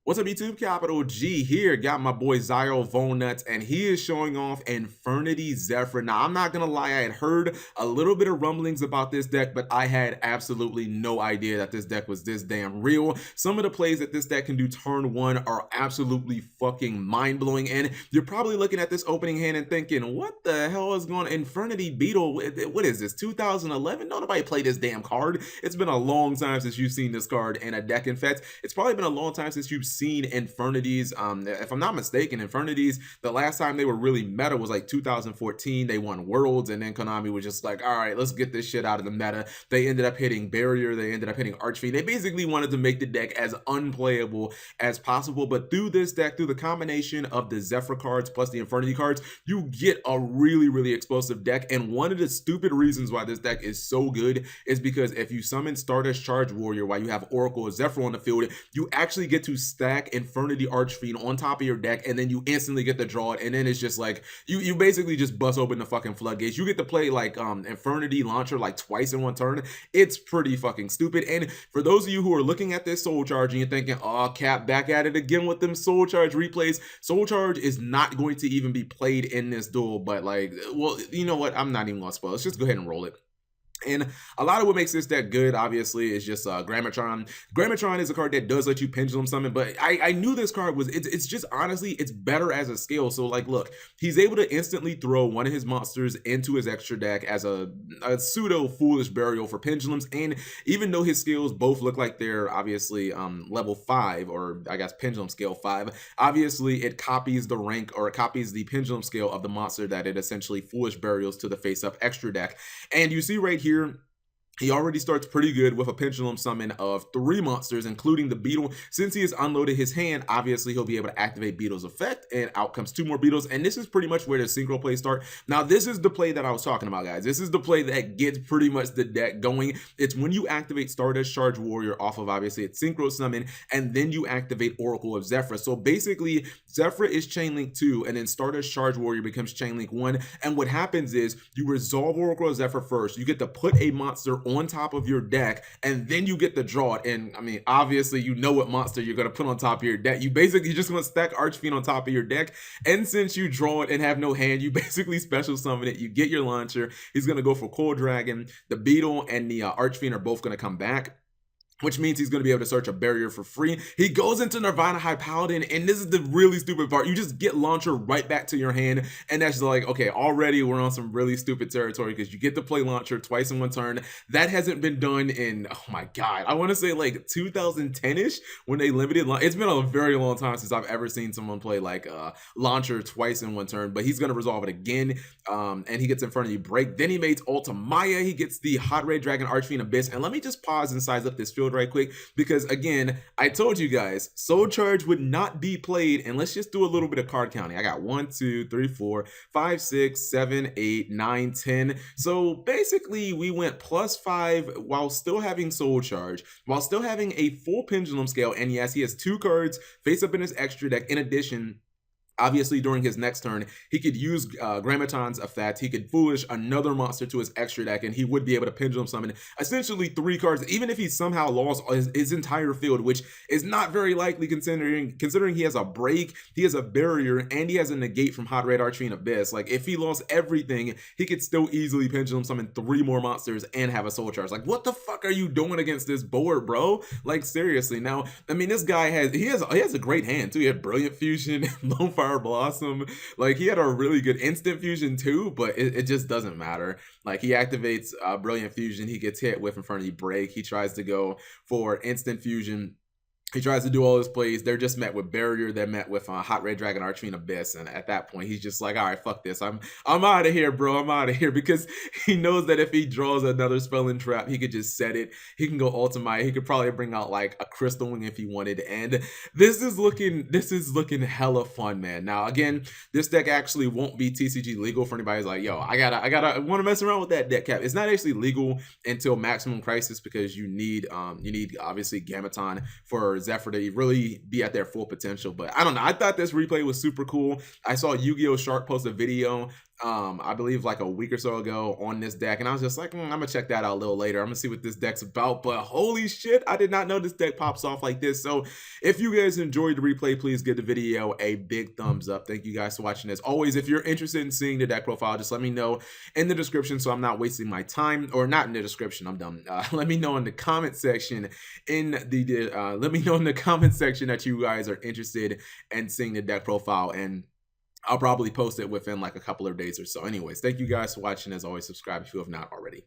What's up, YouTube? Capital G here. Got my boy Zyro Volnuts, and he is showing off Infernity Zefra. Now, I'm not gonna lie, I had heard a little bit of rumblings about this deck, but I had absolutely no idea that this deck was this damn real. Some of the plays that this deck can do turn one are absolutely fucking mind-blowing, and you're probably looking at this opening hand and thinking, what the hell is going on? Infernity Beetle, what is this, 2011? No, nobody played this damn card. It's been a long time since you've seen this card in a deck. In fact, it's probably been a long time since you've seen Infernities. If I'm not mistaken, Infernities, the last time they were really meta was like 2014. They won Worlds, and then Konami was just like, all right, let's get this shit out of the meta. They ended up hitting Barrier, they ended up hitting Archfiend. They basically wanted to make the deck as unplayable as possible, but through this deck, through the combination of the Zefra cards plus the Infernity cards, you get a really explosive deck. And one of the stupid reasons why this deck is so good is because if you summon Stardust Charge Warrior while you have Oracle or Zefra on the field, you actually get to stack Infernity Archfiend on top of your deck, and then you instantly get to draw it, and then it's just like you basically just bust open the fucking floodgates. You get to play like Infernity Launcher like twice in one turn. It's pretty fucking stupid. And for those of you who are looking at this Soul Charge and you're thinking, oh, Cap, back at it again with them Soul Charge replays, Soul Charge is not going to even be played in this duel. But like, well, you know what, I'm not even gonna spoil. Let's just go ahead and roll it. And a lot of what makes this deck good, obviously, is just Grammatron. Grammatron is a card that does let you pendulum summon, but I knew this card was, it's just, honestly, it's better as a scale. So like, look, he's able to instantly throw one of his monsters into his extra deck as a pseudo foolish burial for pendulums. And even though his skills both look like they're obviously level 5, or I guess pendulum scale 5, obviously it copies the rank, or it copies the pendulum scale of the monster that it essentially foolish burials to the face up extra deck. And you see right here, he already starts pretty good with a pendulum summon of 3 monsters, including the Beetle. Since he has unloaded his hand, obviously he'll be able to activate Beetle's effect, and out comes 2 more Beetles. And this is pretty much where the synchro plays start. Now, this is the play that I was talking about, guys. This is the play that gets pretty much the deck going. It's when you activate Stardust Charge Warrior off of, obviously, its synchro summon, and then you activate Oracle of Zefra. So basically, Zefra is Chainlink 2, and then Stardust Charge Warrior becomes Chainlink 1. And what happens is you resolve Oracle of Zefra first. You get to put a monster on top of your deck, and then you get to draw it. And I mean, obviously you know what monster you're going to put on top of your deck. You basically just want to stack Archfiend on top of your deck, and since you draw it and have no hand, you basically special summon it. You get your launcher. He's going to go for Cold Dragon. The Beetle and the Archfiend are both going to come back, which means he's going to be able to search a barrier for free. He goes into Nirvana High Paladin, and this is the really stupid part. You just get Launcher right back to your hand, and that's like, okay, already we're on some really stupid territory because you get to play Launcher twice in one turn. That hasn't been done in, oh my god, I want to say like 2010-ish when they limited. It's been a very long time since I've ever seen someone play like Launcher twice in one turn, but he's going to resolve it again, and he gets Infernity Break. Then he makes Ulta Maya. He gets the Hot Red Dragon Archfiend Abyss, and let me just pause and size up this field right quick, because again, I told you guys Soul Charge would not be played, and let's just do a little bit of card counting. I got 1 2 3 4 5 6 7 8 9 10. So basically we went +5 while still having Soul Charge, while still having a full pendulum scale. And yes, he has 2 cards face up in his extra deck. In addition, obviously, during his next turn, he could use Grammaton's effect. He could foolish another monster to his extra deck, and he would be able to pendulum summon essentially 3 cards, even if he somehow lost his entire field, which is not very likely considering he has a break, he has a barrier, and he has a negate from Hot Red Archfiend Abyss. Like, if he lost everything, he could still easily pendulum summon 3 more monsters and have a Soul Charge. Like, what the fuck are you doing against this board, bro? Like, seriously. Now, I mean, this guy has a great hand too. He had Brilliant Fusion, Lone Fire Blossom. Like, he had a really good instant fusion too, but it just doesn't matter. Like, he activates Brilliant Fusion, he gets hit with Infernity Break, he tries to go for instant fusion. He tries to do all his plays. They're just met with Barrier. They're met with Hot Red Dragon Archfiend Abyss. And at that point, he's just like, all right, fuck this. I'm out of here, bro. I'm out of here. Because he knows that if he draws another spell and trap, he could just set it. He can go Ultimate. He could probably bring out like a Crystal Wing if he wanted. And this is looking hella fun, man. Now, again, this deck actually won't be TCG legal for anybody who's like, yo, I want to mess around with that deck, Cap. It's not actually legal until Maximum Crisis, because you need obviously Grammaton for Zefra to really be at their full potential. But I don't know, I thought this replay was super cool. I saw Yu-Gi-Oh! Shark post a video I believe like a week or so ago on this deck, and I was just like, I'm gonna check that out a little later. I'm gonna see what this deck's about. But holy shit, I did not know this deck pops off like this. So if you guys enjoyed the replay, please give the video a big thumbs up. Thank you guys for watching. As always, if you're interested in seeing the deck profile, just let me know in the description so I'm not wasting my time, or not in the description, I'm done. Let me know in the comment section let me know in the comment section that you guys are interested in seeing the deck profile, and I'll probably post it within like a couple of days or so. Anyways, thank you guys for watching. As always, subscribe if you have not already.